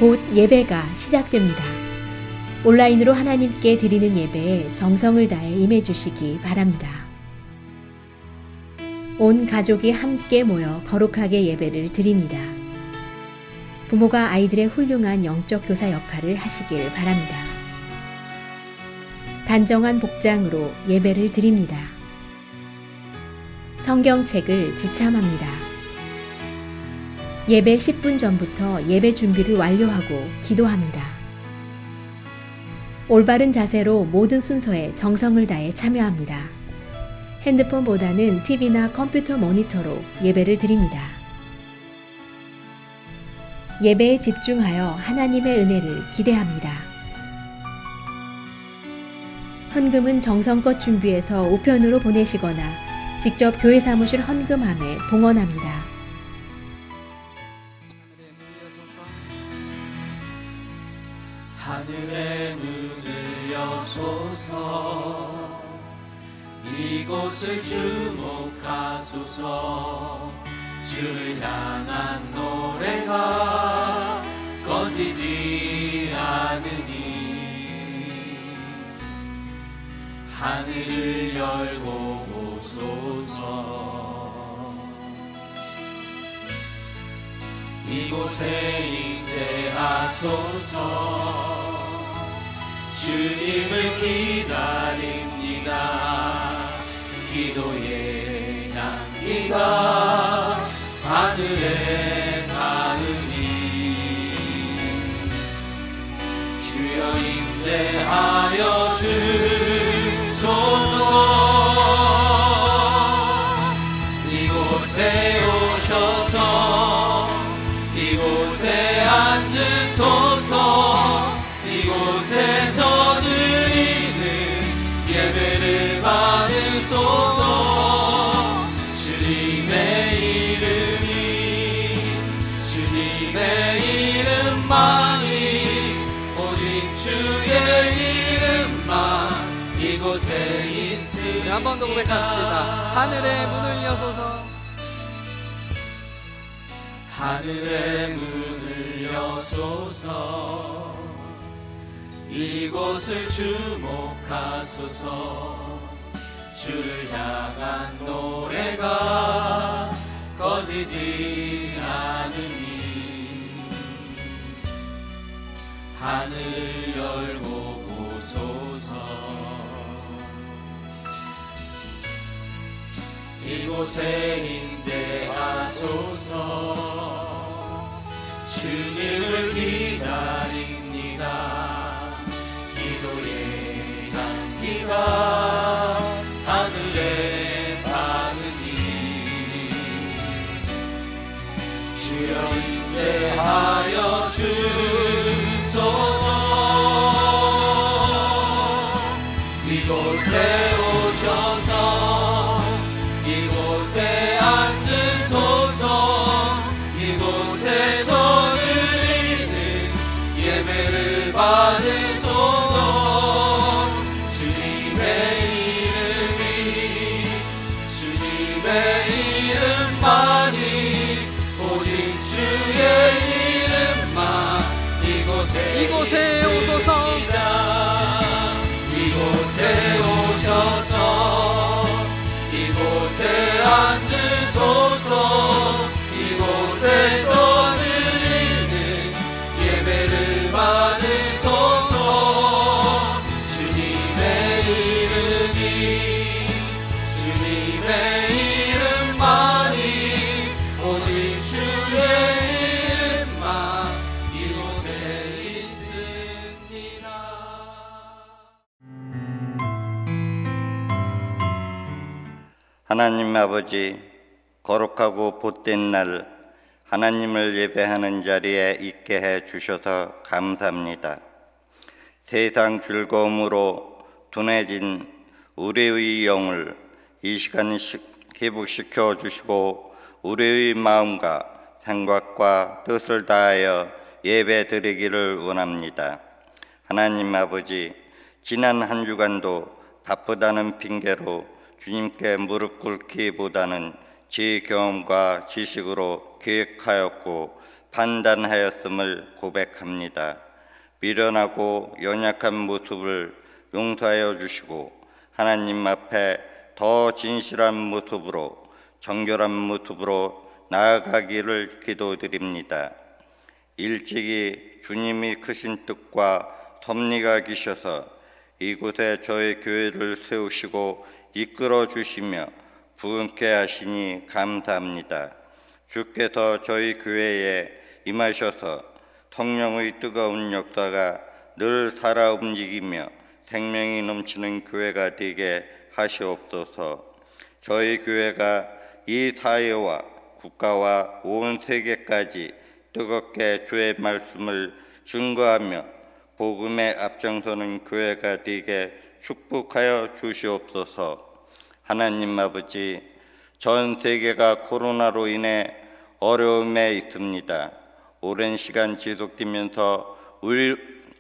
곧 예배가 시작됩니다. 온라인으로 하나님께 드리는 예배에 정성을 다해 임해 주시기 바랍니다. 온 가족이 함께 모여 거룩하게 예배를 드립니다. 부모가 아이들의 훌륭한 영적 교사 역할을 하시길 바랍니다. 단정한 복장으로 예배를 드립니다. 성경책을 지참합니다. 예배 10분 전부터 예배 준비를 완료하고 기도합니다. 올바른 자세로 모든 순서에 정성을 다해 참여합니다. 핸드폰보다는 TV나 컴퓨터 모니터로 예배를 드립니다. 예배에 집중하여 하나님의 은혜를 기대합니다. 헌금은 정성껏 준비해서 우편으로 보내시거나 직접 교회 사무실 헌금함에 봉헌합니다. 하늘의 문을 여소서, 이곳을 주목하소서. 주를 향한 노래가 꺼지지 않으니 하늘을 열고 오소서. 이곳에 임재하소서. 주님을 기다립니다. 기도의 향기가 하늘에 닿으니 주여 임재하여 주소서. 이곳에 오셔서 이곳에 앉으소서. 이곳에서 드리는 예배를 받으소서. 주님의 이름만이, 오직 주의 이름만 이곳에 있으니. 한 번 더 고백합시다. 하늘의 문을 여소서. 하늘의 문을 여소서. 이곳을 주목하소서. 주를 향한 노래가 꺼지지 않으니 하늘을 열고 보소서. 이곳에 임재하소서. 주님을 기다립니다. 기도의 향기가 하늘에 닿으니 주여 임재하여 주소서. 이곳에 오셔서 이곳에 앉으소서. 이곳에서 드리는 예배를 받으소서. 주님의 이름만이, 오직 주의 이름만 이곳에 오소서. 이곳에 오셔서 이곳에 앉으소서. 이곳에서 드리는 예배를 받으소서. 주님의 이름만이, 오직 주의 이름만 이곳에 있습니다. 하나님 아버지, 거룩하고 복된 날 하나님을 예배하는 자리에 있게 해 주셔서 감사합니다. 세상 즐거움으로 둔해진 우리의 영을 이 시간 회복시켜 주시고 우리의 마음과 생각과 뜻을 다하여 예배 드리기를 원합니다. 하나님 아버지, 지난 한 주간도 바쁘다는 핑계로 주님께 무릎 꿇기보다는 제 경험과 지식으로 계획하였고 판단하였음을 고백합니다. 미련하고 연약한 모습을 용서하여 주시고 하나님 앞에 더 진실한 모습으로 정결한 모습으로 나아가기를 기도드립니다. 일찍이 주님이 크신 뜻과 섭리가 계셔서 이곳에 저희 교회를 세우시고 이끌어 주시며 부흥케 하시니 감사합니다. 주께서 저희 교회에 임하셔서 성령의 뜨거운 역사가 늘 살아 움직이며 생명이 넘치는 교회가 되게 하시옵소서. 저희 교회가 이 사회와 국가와 온 세계까지 뜨겁게 주의 말씀을 증거하며 복음에 앞장서는 교회가 되게 축복하여 주시옵소서. 하나님 아버지, 전 세계가 코로나로 인해 어려움에 있습니다. 오랜 시간 지속되면서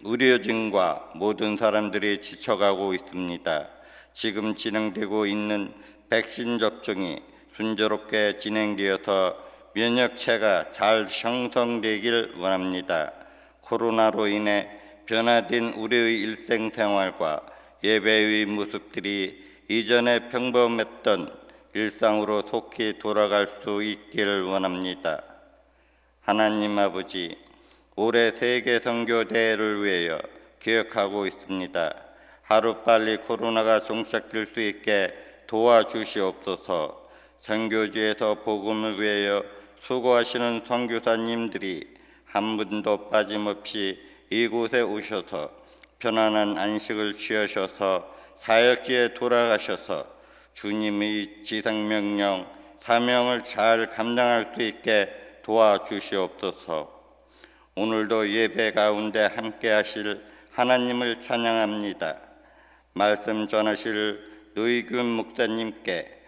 의료진과 모든 사람들이 지쳐가고 있습니다. 지금 진행되고 있는 백신 접종이 순조롭게 진행되어서 면역체가 잘 형성되길 원합니다. 코로나로 인해 변화된 우리의 일생생활과 예배의 모습들이 이전에 평범했던 일상으로 속히 돌아갈 수 있기를 원합니다. 하나님 아버지, 올해 세계 선교대회를 위하여 기획하고 있습니다. 하루빨리 코로나가 종식될 수 있게 도와주시옵소서. 선교지에서 복음을 위하여 수고하시는 선교사님들이 한 분도 빠짐없이 이곳에 오셔서 편안한 안식을 취하셔서 사역지에 돌아가셔서 주님의 지상명령, 사명을 잘 감당할 수 있게 도와주시옵소서. 오늘도 예배 가운데 함께 하실 하나님을 찬양합니다. 말씀 전하실 노희균 목사님께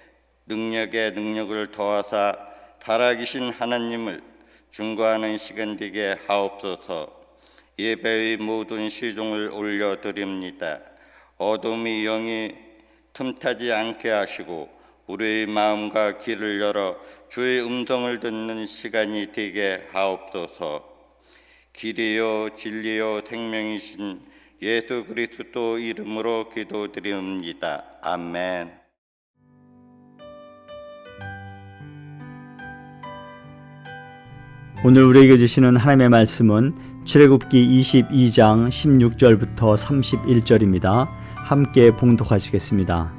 능력에 능력을 더하사 살아계신 하나님을 증거하는 시간 되게 하옵소서. 예배의 모든 시종을 올려드립니다. 어둠이 영이 틈타지 않게 하시고 우리의 마음과 귀를 열어 주의 음성을 듣는 시간이 되게 하옵소서. 길이요 진리요 생명이신 예수 그리스도 이름으로 기도드립니다. 아멘. 오늘 우리에게 주시는 하나님의 말씀은 출애굽기 22장 16절부터 31절입니다. 함께 봉독하시겠습니다.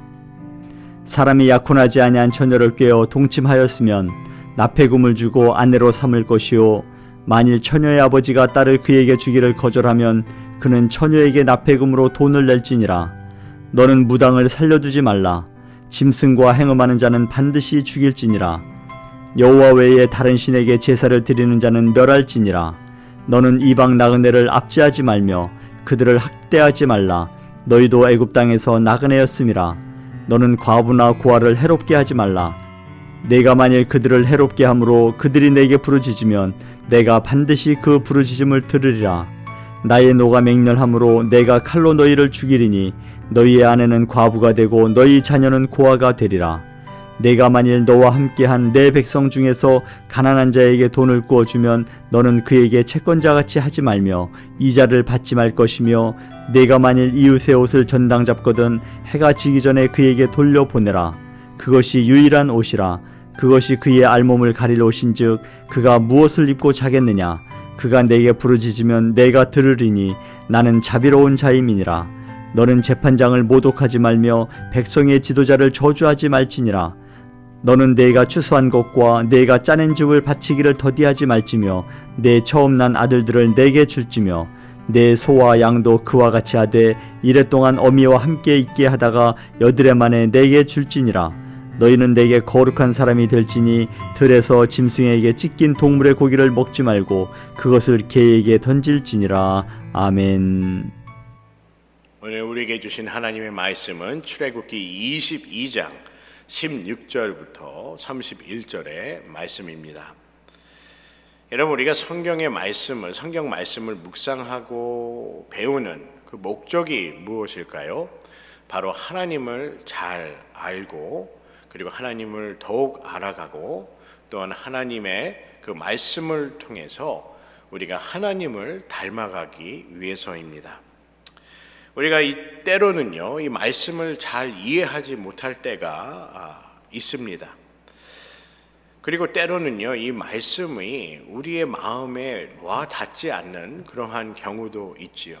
사람이 약혼하지 아니한 처녀를 꿰어 동침하였으면 납폐금을 주고 아내로 삼을 것이요 만일 처녀의 아버지가 딸을 그에게 주기를 거절하면 그는 처녀에게 납폐금으로 돈을 낼지니라. 너는 무당을 살려두지 말라. 짐승과 행음하는 자는 반드시 죽일지니라. 여호와 외에 다른 신에게 제사를 드리는 자는 멸할지니라. 너는 이방 나그네를 압제하지 말며 그들을 학대하지 말라. 너희도 애굽 땅에서 나그네였음이라. 너는 과부나 고아를 해롭게 하지 말라. 내가 만일 그들을 해롭게 함으로 그들이 내게 부르짖으면 내가 반드시 그 부르짖음을 들으리라. 나의 노가 맹렬함으로 내가 칼로 너희를 죽이리니 너희의 아내는 과부가 되고 너희 자녀는 고아가 되리라. 내가 만일 너와 함께한 내 백성 중에서 가난한 자에게 돈을 구워주면 너는 그에게 채권자같이 하지 말며 이자를 받지 말 것이며 내가 만일 이웃의 옷을 전당 잡거든 해가 지기 전에 그에게 돌려보내라. 그것이 유일한 옷이라. 그것이 그의 알몸을 가릴 옷인즉 그가 무엇을 입고 자겠느냐. 그가 내게 부르짖으면 내가 들으리니 나는 자비로운 자임이니라. 너는 재판장을 모독하지 말며 백성의 지도자를 저주하지 말지니라. 너는 내가 추수한 것과 내가 짜낸 즙을 바치기를 더디하지 말지며 내 처음 난 아들들을 내게 줄지며 내 소와 양도 그와 같이 하되 이랫동안 어미와 함께 있게 하다가 여드레 만에 내게 줄지니라. 너희는 내게 거룩한 사람이 될지니 들에서 짐승에게 찢긴 동물의 고기를 먹지 말고 그것을 개에게 던질지니라. 아멘. 오늘 우리에게 주신 하나님의 말씀은 출애굽기 22장 16절부터 31절의 말씀입니다. 여러분, 우리가 성경 말씀을 묵상하고 배우는 그 목적이 무엇일까요? 바로 하나님을 잘 알고 그리고 하나님을 더욱 알아가고 또한 하나님의 그 말씀을 통해서 우리가 하나님을 닮아가기 위해서입니다. 우리가 때로는요, 이 말씀을 잘 이해하지 못할 때가 있습니다. 그리고 때로는요, 이 말씀이 우리의 마음에 와 닿지 않는 그러한 경우도 있지요.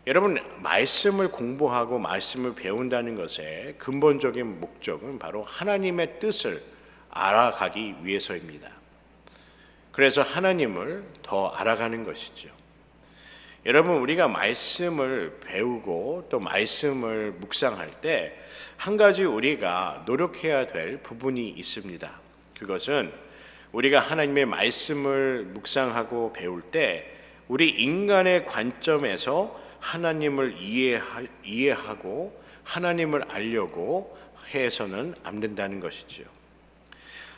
여러분, 말씀을 공부하고 말씀을 배운다는 것의 근본적인 목적은 바로 하나님의 뜻을 알아가기 위해서입니다. 그래서 하나님을 더 알아가는 것이죠. 여러분, 우리가 말씀을 배우고 또 말씀을 묵상할 때 한 가지 우리가 노력해야 될 부분이 있습니다. 그것은 우리가 하나님의 말씀을 묵상하고 배울 때 우리 인간의 관점에서 하나님을 이해하고 하나님을 알려고 해서는 안 된다는 것이죠.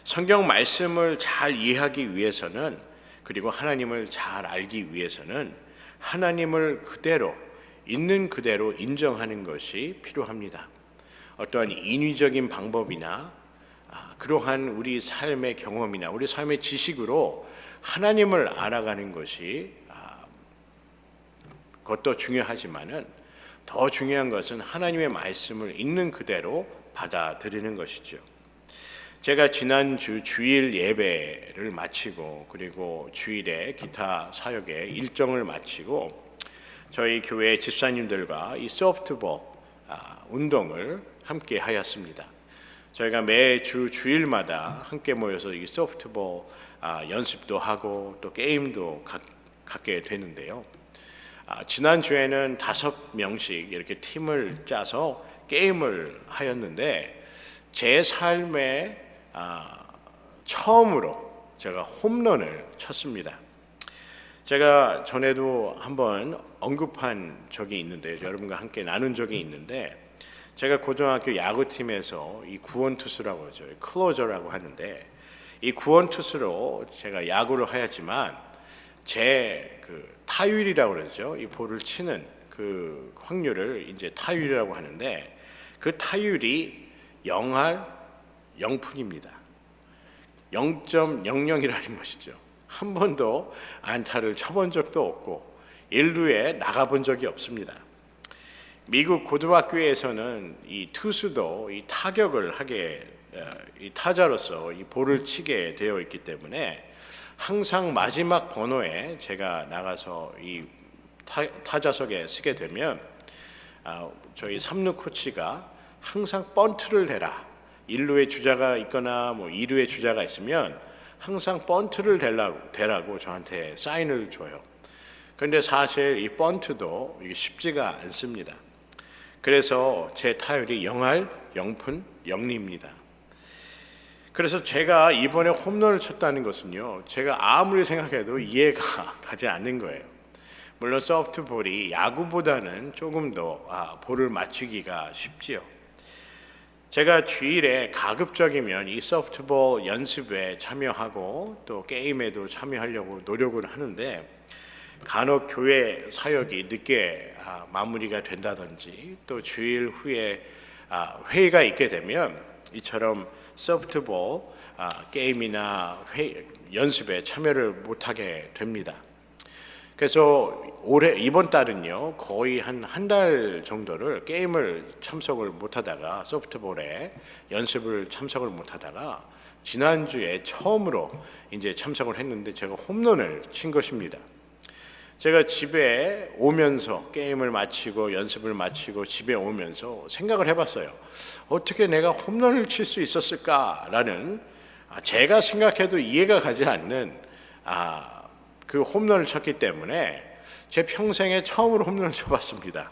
성경 말씀을 잘 이해하기 위해서는, 그리고 하나님을 잘 알기 위해서는 하나님을 그대로 있는 그대로 인정하는 것이 필요합니다. 어떠한 인위적인 방법이나 그러한 우리 삶의 경험이나 우리 삶의 지식으로 하나님을 알아가는 것이 그것도 중요하지만은 더 중요한 것은 하나님의 말씀을 있는 그대로 받아들이는 것이죠. 제가 지난주 주일 예배를 마치고 그리고 주일에 기타 사역의 일정을 마치고 저희 교회 집사님들과 이 소프트볼 운동을 함께 하였습니다. 저희가 매주 주일마다 함께 모여서 이 소프트볼 연습도 하고 또 게임도 갖게 되는데요. 지난주에는 5명씩 이렇게 팀을 짜서 게임을 하였는데 제 삶에 처음으로 제가 홈런을 쳤습니다. 제가 전에도 한번 언급한 적이 있는데, 여러분과 함께 나눈 적이 있는데, 제가 고등학교 야구팀에서 이 구원투수라고 하죠, 클로저라고 하는데, 이 구원투수로 제가 야구를 하였지만 제 그 타율이라고 그러죠, 이 볼을 치는 그 확률을 이제 타율이라고 하는데, 그 타율이 0할 0푼입니다. 0.00이라는 것이죠. 한 번도 안타를 쳐본 적도 없고 1루에 나가본 적이 없습니다. 미국 고등학교에서는 이 투수도 이 타격을 하게, 이 타자로서 이 볼을 치게 되어 있기 때문에 항상 마지막 번호에 제가 나가서 이 타자석에 서게 되면 저희 3루 코치가 항상 번트를 해라, 1루에 주자가 있거나 뭐 2루에 주자가 있으면 항상 번트를 대라고 저한테 사인을 줘요. 그런데 사실 이 번트도 쉽지가 않습니다. 그래서 제 타율이 0할 0푼 0리입니다. 그래서 제가 이번에 홈런을 쳤다는 것은요, 제가 아무리 생각해도 이해가 가지 않는 거예요. 물론 소프트볼이 야구보다는 조금 더 볼을 맞추기가 쉽지요. 제가 주일에 가급적이면 이 소프트볼 연습에 참여하고 또 게임에도 참여하려고 노력을 하는데, 간혹 교회 사역이 늦게 마무리가 된다든지 또 주일 후에 회의가 있게 되면 이처럼 소프트볼 게임이나 연습에 참여를 못하게 됩니다. 그래서 이번 달은요, 거의 한 달 정도를 게임을 참석을 못하다가, 소프트볼에 연습을 참석을 못하다가 지난주에 처음으로 이제 참석을 했는데 제가 홈런을 친 것입니다. 제가 집에 오면서 게임을 마치고 연습을 마치고 집에 오면서 생각을 해봤어요. 어떻게 내가 홈런을 칠 수 있었을까라는, 제가 생각해도 이해가 가지 않는 그 홈런을 쳤기 때문에 제 평생에 처음으로 홈런을 쳐봤습니다.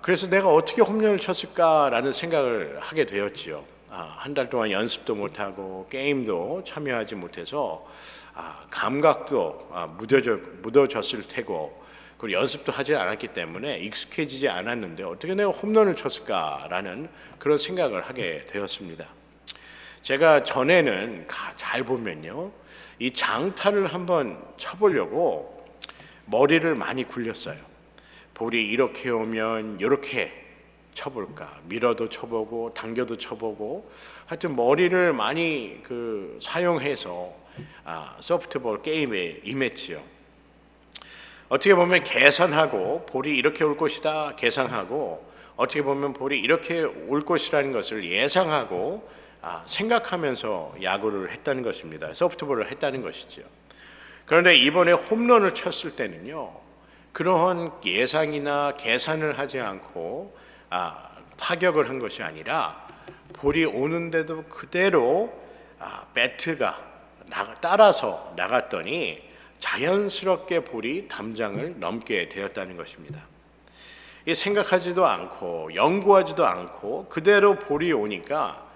그래서 내가 어떻게 홈런을 쳤을까라는 생각을 하게 되었지요. 한 달 동안 연습도 못하고 게임도 참여하지 못해서 감각도 무뎌졌을 테고, 그리고 연습도 하지 않았기 때문에 익숙해지지 않았는데 어떻게 내가 홈런을 쳤을까라는 그런 생각을 하게 되었습니다. 제가 전에는 잘 보면요, 이 장타를 한번 쳐보려고 머리를 많이 굴렸어요. 볼이 이렇게 오면 이렇게 쳐볼까? 밀어도 쳐보고 당겨도 쳐보고 하여튼 머리를 많이 사용해서 소프트볼 게임에 임했지요. 어떻게 보면 계산하고 볼이 이렇게 올 것이다 계산하고, 어떻게 보면 볼이 이렇게 올 것이라는 것을 예상하고 생각하면서 야구를 했다는 것입니다. 소프트볼을 했다는 것이죠. 그런데 이번에 홈런을 쳤을 때는요, 그러한 예상이나 계산을 하지 않고 타격을 한 것이 아니라 볼이 오는데도 그대로 배트가 따라서 나갔더니 자연스럽게 볼이 담장을 넘게 되었다는 것입니다. 생각하지도 않고 연구하지도 않고 그대로 볼이 오니까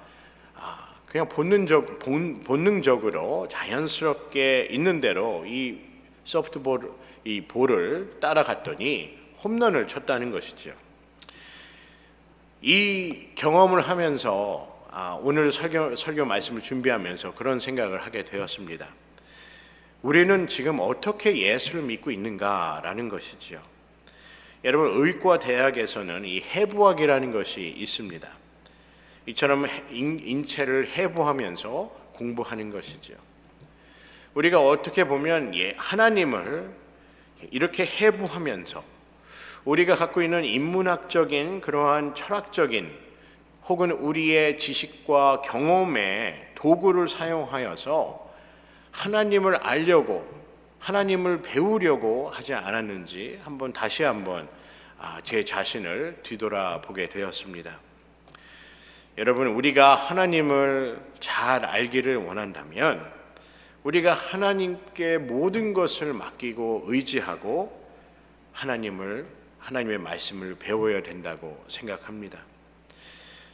그냥 본능적으로 자연스럽게 있는 대로 이 소프트볼, 이 볼을 따라갔더니 홈런을 쳤다는 것이죠. 이 경험을 하면서 오늘 설교 말씀을 준비하면서 그런 생각을 하게 되었습니다. 우리는 지금 어떻게 예수를 믿고 있는가라는 것이죠. 여러분, 의과 대학에서는 이 해부학이라는 것이 있습니다. 이처럼 인체를 해부하면서 공부하는 것이죠. 우리가 어떻게 보면 하나님을 이렇게 해부하면서 우리가 갖고 있는 인문학적인 그러한 철학적인 혹은 우리의 지식과 경험의 도구를 사용하여서 하나님을 알려고, 하나님을 배우려고 하지 않았는지 다시 한번 제 자신을 뒤돌아보게 되었습니다. 여러분, 우리가 하나님을 잘 알기를 원한다면 우리가 하나님께 모든 것을 맡기고 의지하고 하나님의 말씀을 배워야 된다고 생각합니다.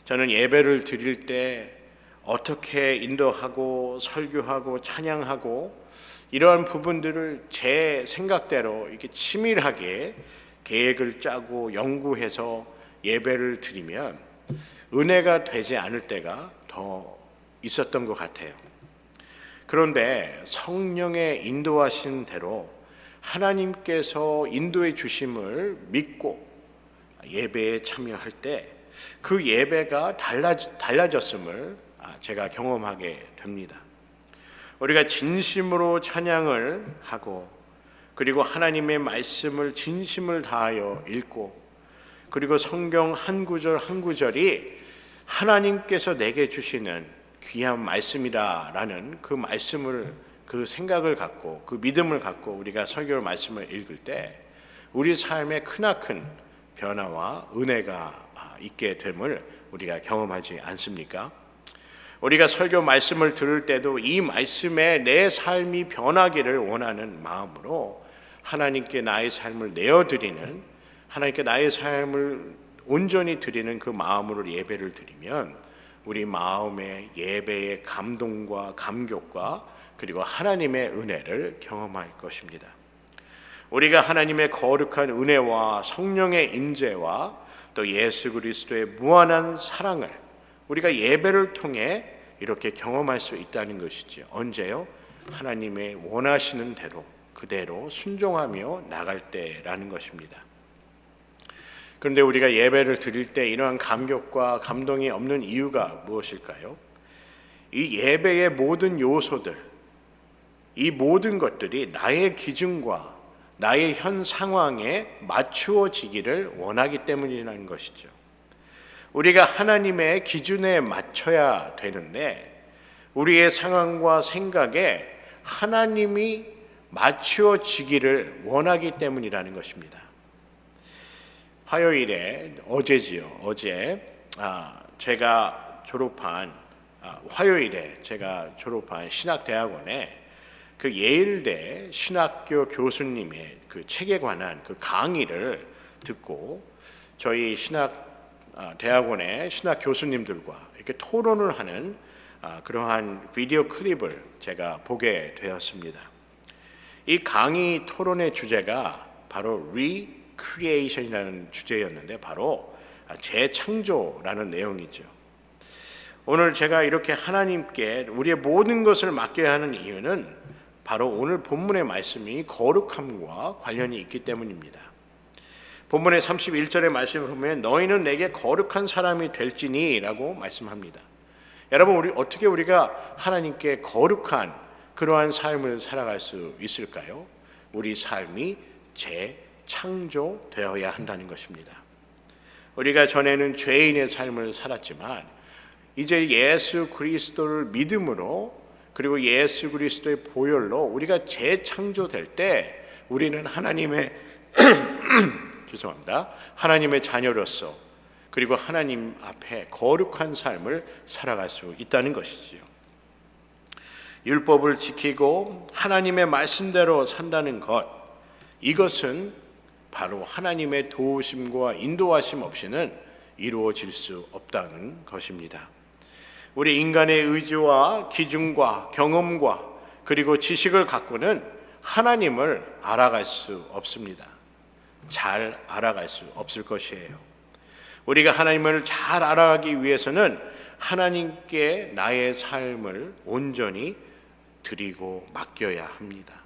저는 예배를 드릴 때 어떻게 인도하고 설교하고 찬양하고 이러한 부분들을 제 생각대로 이렇게 치밀하게 계획을 짜고 연구해서 예배를 드리면 은혜가 되지 않을 때가 더 있었던 것 같아요. 그런데 성령의 인도하신 대로 하나님께서 인도해 주심을 믿고 예배에 참여할 때 그 예배가 달라졌음을 제가 경험하게 됩니다. 우리가 진심으로 찬양을 하고, 그리고 하나님의 말씀을 진심을 다하여 읽고, 그리고 성경 한 구절 한 구절이 하나님께서 내게 주시는 귀한 말씀이다라는 그 말씀을, 그 생각을 갖고, 그 믿음을 갖고 우리가 설교 말씀을 읽을 때 우리 삶에 크나큰 변화와 은혜가 있게 됨을 우리가 경험하지 않습니까? 우리가 설교 말씀을 들을 때도 이 말씀에 내 삶이 변하기를 원하는 마음으로 하나님께 나의 삶을 내어드리는, 하나님께 나의 삶을 온전히 드리는 그 마음으로 예배를 드리면 우리 마음의 예배의 감동과 감격과 그리고 하나님의 은혜를 경험할 것입니다. 우리가 하나님의 거룩한 은혜와 성령의 임재와 또 예수 그리스도의 무한한 사랑을 우리가 예배를 통해 이렇게 경험할 수 있다는 것이죠. 언제요? 하나님의 원하시는 대로 그대로 순종하며 나갈 때라는 것입니다. 그런데 우리가 예배를 드릴 때 이러한 감격과 감동이 없는 이유가 무엇일까요? 이 예배의 모든 요소들, 이 모든 것들이 나의 기준과 나의 현 상황에 맞추어지기를 원하기 때문이라는 것이죠. 우리가 하나님의 기준에 맞춰야 되는데 우리의 상황과 생각에 하나님이 맞추어지기를 원하기 때문이라는 것입니다. 화요일에 어제 제가 졸업한 화요일에 제가 졸업한 신학대학원에 그 예일대 신학교 교수님의 그 책에 관한 그 강의를 듣고 저희 대학원의 신학 교수님들과 이렇게 토론을 하는 그러한 비디오 클립을 제가 보게 되었습니다. 이 강의 토론의 주제가 바로 Recreation이라는 주제였는데 바로 재창조라는 내용이죠. 오늘 제가 이렇게 하나님께 우리의 모든 것을 맡겨야 하는 이유는 바로 오늘 본문의 말씀이 거룩함과 관련이 있기 때문입니다. 본문의 31절의 말씀을 보면 너희는 내게 거룩한 사람이 될지니 라고 말씀합니다. 여러분, 어떻게 우리가 하나님께 거룩한 그러한 삶을 살아갈 수 있을까요? 우리 삶이 재창조되어야 한다는 것입니다. 우리가 전에는 죄인의 삶을 살았지만 이제 예수 그리스도를 믿음으로, 그리고 예수 그리스도의 보혈로 우리가 재창조될 때 우리는 하나님의 죄송합니다. 하나님의 자녀로서, 그리고 하나님 앞에 거룩한 삶을 살아갈 수 있다는 것이지요. 율법을 지키고 하나님의 말씀대로 산다는 것, 이것은 바로 하나님의 도우심과 인도하심 없이는 이루어질 수 없다는 것입니다. 우리 인간의 의지와 기준과 경험과 그리고 지식을 갖고는 하나님을 알아갈 수 없습니다. 잘 알아갈 수 없을 것이에요. 우리가 하나님을 잘 알아가기 위해서는 하나님께 나의 삶을 온전히 드리고 맡겨야 합니다.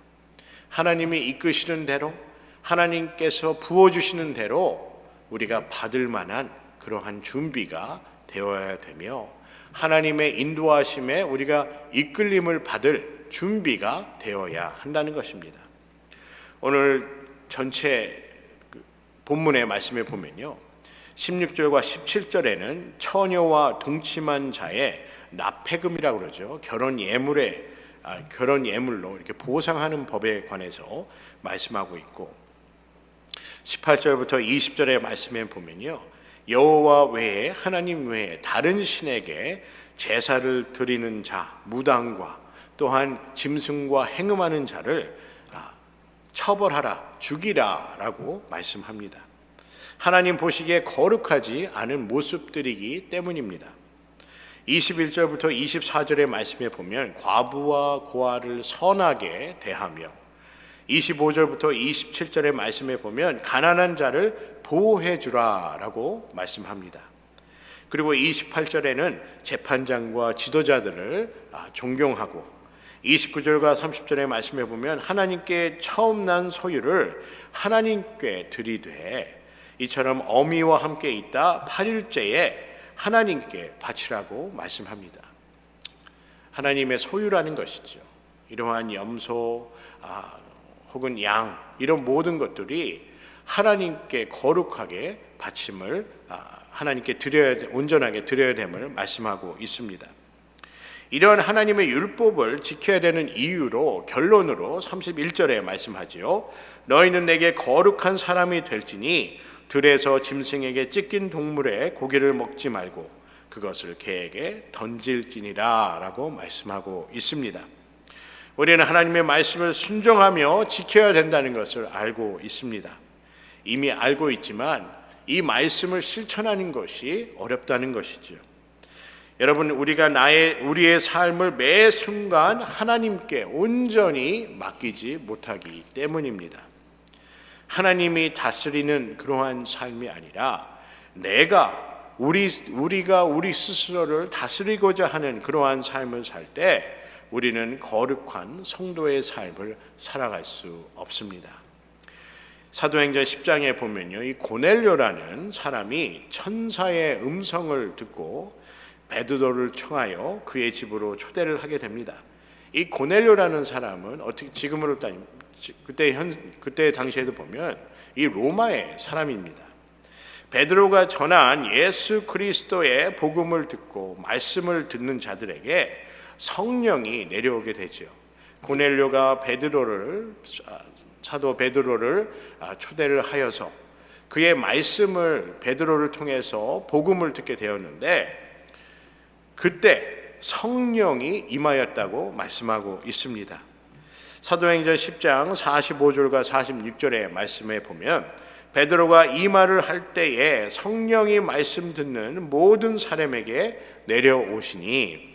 하나님이 이끄시는 대로, 하나님께서 부어주시는 대로 우리가 받을 만한 그러한 준비가 되어야 되며, 하나님의 인도하심에 우리가 이끌림을 받을 준비가 되어야 한다는 것입니다. 오늘 전체 본문의 말씀에 보면요, 16절과 17절에는 처녀와 동침한 자의 납폐금이라고 그러죠. 결혼 예물로 이렇게 보상하는 법에 관해서 말씀하고 있고, 18절부터 20절의 말씀에 보면요, 여호와 외에, 하나님 외에 다른 신에게 제사를 드리는 자, 무당과 또한 짐승과 행음하는 자를 처벌하라, 죽이라 라고 말씀합니다. 하나님 보시기에 거룩하지 않은 모습들이기 때문입니다. 21절부터 24절의 말씀에 보면 과부와 고아를 선하게 대하며, 25절부터 27절의 말씀에 보면 가난한 자를 보호해 주라 라고 말씀합니다. 그리고 28절에는 재판장과 지도자들을 존경하고, 29절과 30절의 말씀에 보면 하나님께 처음 난 소유를 하나님께 드리되 이처럼 어미와 함께 있다 8일째에 하나님께 바치라고 말씀합니다. 하나님의 소유라는 것이죠. 이러한 염소 혹은 양, 이런 모든 것들이 하나님께 거룩하게 바침을 하나님께 온전하게 드려야 됨을 말씀하고 있습니다. 이러한 하나님의 율법을 지켜야 되는 이유로, 결론으로 31절에 말씀하지요. 너희는 내게 거룩한 사람이 될지니 들에서 짐승에게 찢긴 동물의 고기를 먹지 말고 그것을 개에게 던질지니라 라고 말씀하고 있습니다. 우리는 하나님의 말씀을 순종하며 지켜야 된다는 것을 알고 있습니다. 이미 알고 있지만 이 말씀을 실천하는 것이 어렵다는 것이죠. 여러분, 우리의 삶을 매 순간 하나님께 온전히 맡기지 못하기 때문입니다. 하나님이 다스리는 그러한 삶이 아니라 우리가 우리 스스로를 다스리고자 하는 그러한 삶을 살 때 우리는 거룩한 성도의 삶을 살아갈 수 없습니다. 사도행전 10장에 보면요, 이 고넬료라는 사람이 천사의 음성을 듣고 베드로를 청하여 그의 집으로 초대를 하게 됩니다. 이 고넬료라는 사람은 지금으로 따지면 그때 당시에도 보면 이 로마의 사람입니다. 베드로가 전한 예수 그리스도의 복음을 듣고 말씀을 듣는 자들에게 성령이 내려오게 되죠. 고넬료가 사도 베드로를 초대를 하여서 그의 말씀을 베드로를 통해서 복음을 듣게 되었는데, 그때 성령이 임하였다고 말씀하고 있습니다. 사도행전 10장 45절과 46절의 말씀에 보면 베드로가 이 말을 할 때에 성령이 말씀 듣는 모든 사람에게 내려오시니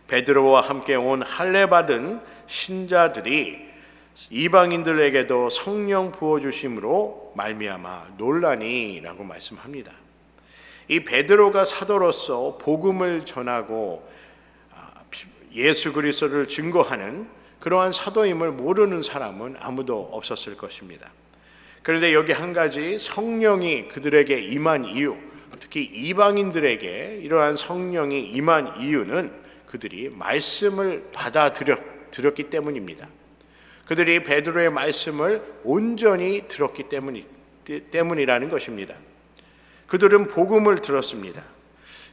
베드로와 함께 온 할례 받은 신자들이 이방인들에게도 성령 부어주심으로 말미암아 놀라니라고 말씀합니다. 이 베드로가 사도로서 복음을 전하고 예수 그리스도를 증거하는 그러한 사도임을 모르는 사람은 아무도 없었을 것입니다. 그런데 여기 한 가지, 성령이 그들에게 임한 이유, 특히 이방인들에게 이러한 성령이 임한 이유는 그들이 말씀을 받아들였기 때문입니다. 그들이 베드로의 말씀을 온전히 들었기 때문이라는 것입니다. 그들은 복음을 들었습니다.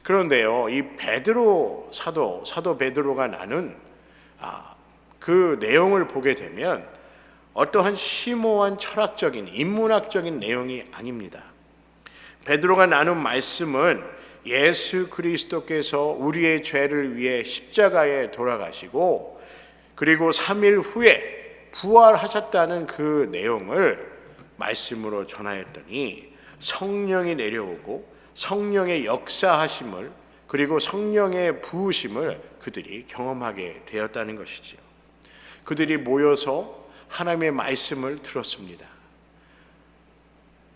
그런데요, 이 베드로 사도 베드로가 나눈 그 내용을 보게 되면 어떠한 심오한 철학적인 인문학적인 내용이 아닙니다. 베드로가 나눈 말씀은 예수 그리스도께서 우리의 죄를 위해 십자가에 돌아가시고 그리고 3일 후에 부활하셨다는 그 내용을 말씀으로 전하였더니 성령이 내려오고 성령의 역사하심을 그리고 성령의 부으심을 그들이 경험하게 되었다는 것이지요. 그들이 모여서 하나님의 말씀을 들었습니다.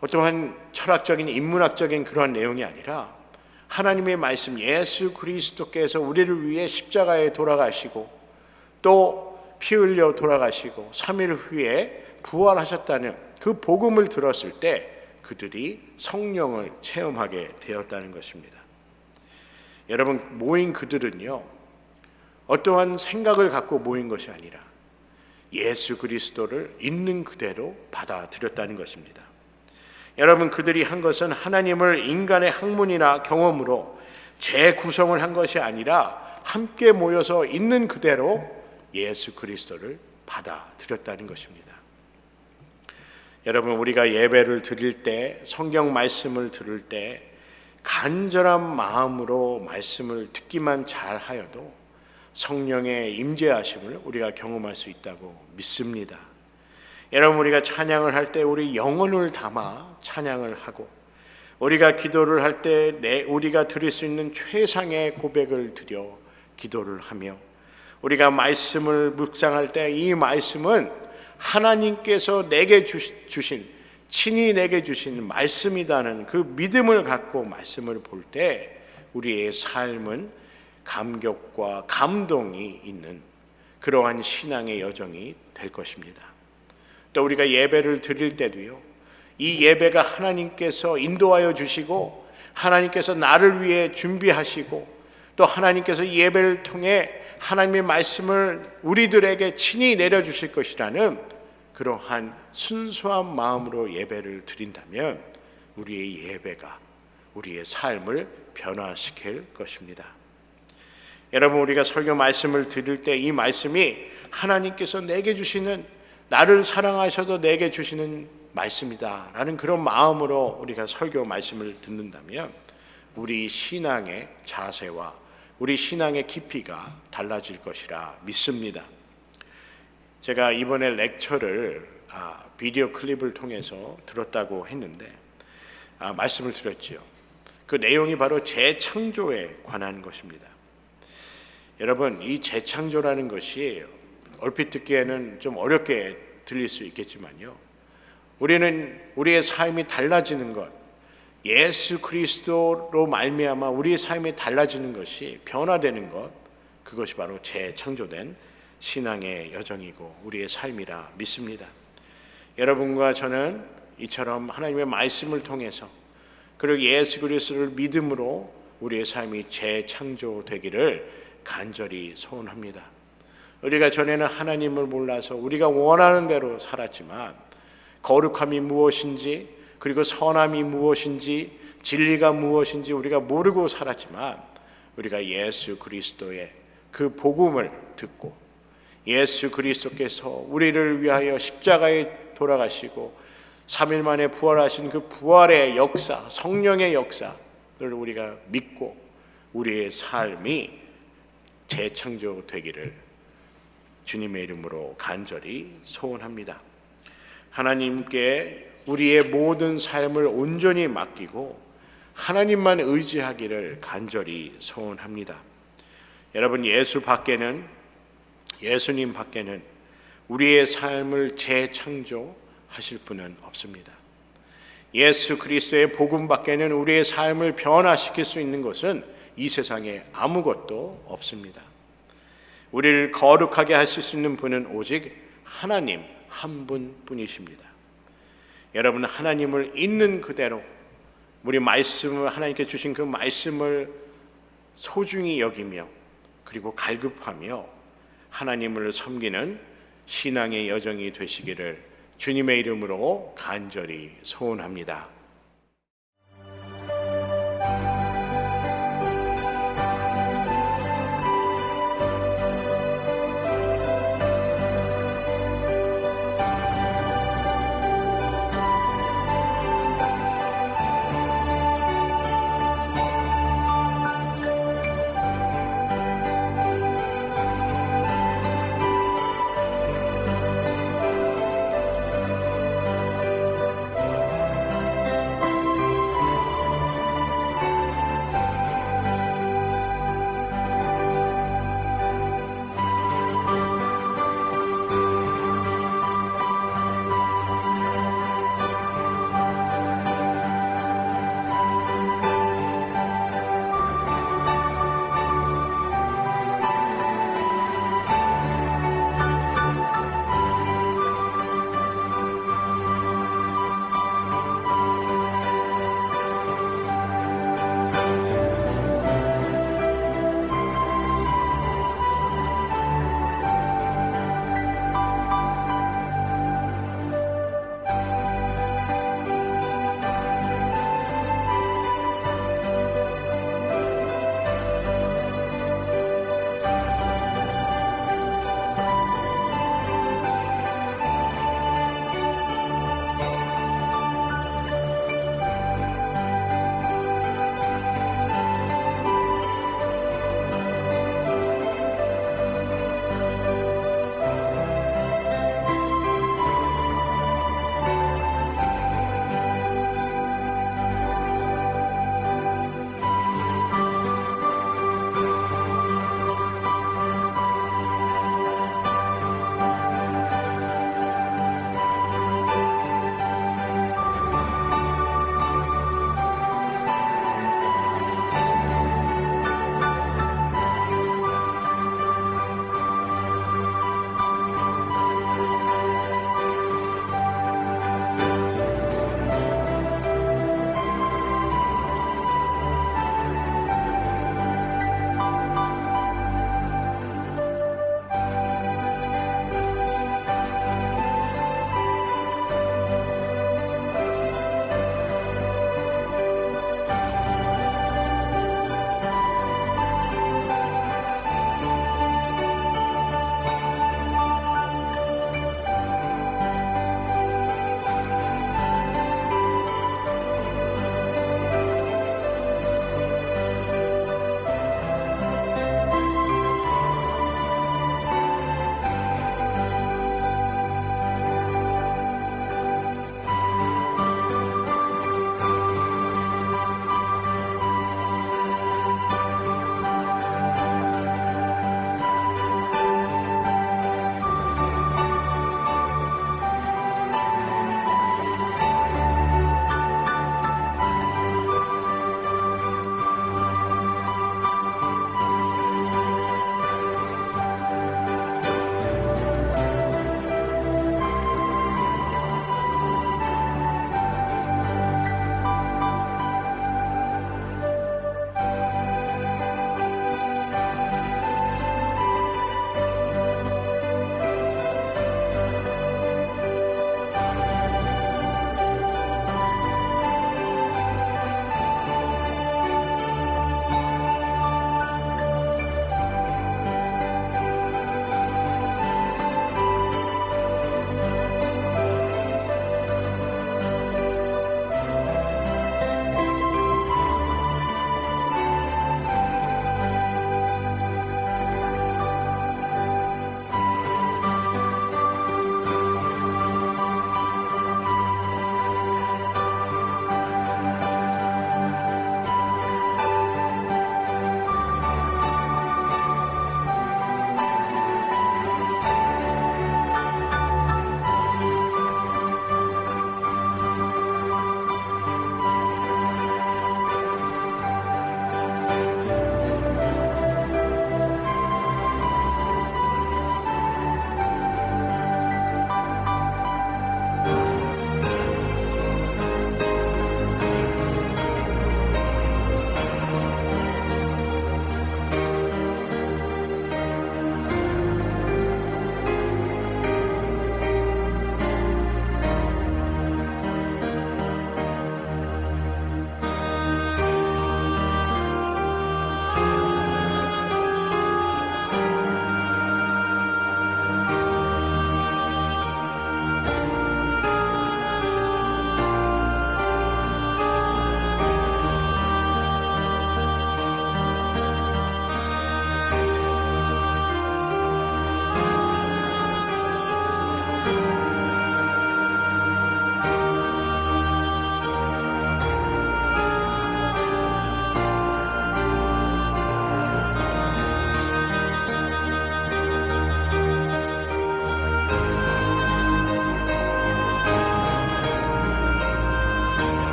어떠한 철학적인 인문학적인 그런 내용이 아니라 하나님의 말씀, 예수 그리스도께서 우리를 위해 십자가에 돌아가시고 또 피 흘려 돌아가시고 3일 후에 부활하셨다는 그 복음을 들었을 때 그들이 성령을 체험하게 되었다는 것입니다. 여러분, 모인 그들은요, 어떠한 생각을 갖고 모인 것이 아니라 예수 그리스도를 있는 그대로 받아들였다는 것입니다. 여러분, 그들이 한 것은 하나님을 인간의 학문이나 경험으로 재구성을 한 것이 아니라 함께 모여서 있는 그대로 예수 그리스도를 받아들였다는 것입니다. 여러분, 우리가 예배를 드릴 때, 성경 말씀을 들을 때 간절한 마음으로 말씀을 듣기만 잘하여도 성령의 임재하심을 우리가 경험할 수 있다고 믿습니다. 여러분, 우리가 찬양을 할 때 우리 영혼을 담아 찬양을 하고, 우리가 기도를 할 때 우리가 드릴 수 있는 최상의 고백을 드려 기도를 하며, 우리가 말씀을 묵상할 때 이 말씀은 하나님께서 내게 주신, 친히 내게 주신 말씀이라는 그 믿음을 갖고 말씀을 볼 때 우리의 삶은 감격과 감동이 있는 그러한 신앙의 여정이 될 것입니다. 또 우리가 예배를 드릴 때도요, 이 예배가 하나님께서 인도하여 주시고 하나님께서 나를 위해 준비하시고 또 하나님께서 예배를 통해 하나님의 말씀을 우리들에게 친히 내려주실 것이라는 그러한 순수한 마음으로 예배를 드린다면 우리의 예배가 우리의 삶을 변화시킬 것입니다. 여러분, 우리가 설교 말씀을 드릴 때 이 말씀이 하나님께서 내게 주시는, 나를 사랑하셔도 내게 주시는 말씀이다 라는 그런 마음으로 우리가 설교 말씀을 듣는다면 우리 신앙의 자세와 우리 신앙의 깊이가 달라질 것이라 믿습니다. 제가 이번에 렉처를 비디오 클립을 통해서 들었다고 했는데 말씀을 드렸죠. 그 내용이 바로 재창조에 관한 것입니다. 여러분, 이 재창조라는 것이 얼핏 듣기에는 좀 어렵게 들릴 수 있겠지만요, 우리는 우리의 삶이 달라지는 것, 예수 그리스도로 말미암아 우리의 삶이 달라지는 것이, 변화되는 것, 그것이 바로 재창조된 신앙의 여정이고 우리의 삶이라 믿습니다. 여러분과 저는 이처럼 하나님의 말씀을 통해서 그리고 예수 그리스도를 믿음으로 우리의 삶이 재창조되기를 간절히 소원합니다. 우리가 전에는 하나님을 몰라서 우리가 원하는 대로 살았지만 거룩함이 무엇인지, 그리고 선함이 무엇인지, 진리가 무엇인지 우리가 모르고 살았지만 우리가 예수 그리스도의 그 복음을 듣고 예수 그리스도께서 우리를 위하여 십자가에 돌아가시고 3일 만에 부활하신 그 부활의 역사, 성령의 역사를 우리가 믿고 우리의 삶이 재창조되기를 주님의 이름으로 간절히 소원합니다. 하나님께 우리의 모든 삶을 온전히 맡기고 하나님만 의지하기를 간절히 소원합니다. 여러분, 예수님 밖에는 우리의 삶을 재창조하실 분은 없습니다. 예수 그리스도의 복음 밖에는 우리의 삶을 변화시킬 수 있는 것은 이 세상에 아무것도 없습니다. 우리를 거룩하게 하실 수 있는 분은 오직 하나님 한 분뿐이십니다. 여러분 하나님을 있는 그대로 우리 말씀을 하나님께 주신 그 말씀을 소중히 여기며 그리고 갈급하며 하나님을 섬기는 신앙의 여정이 되시기를 주님의 이름으로 간절히 소원합니다.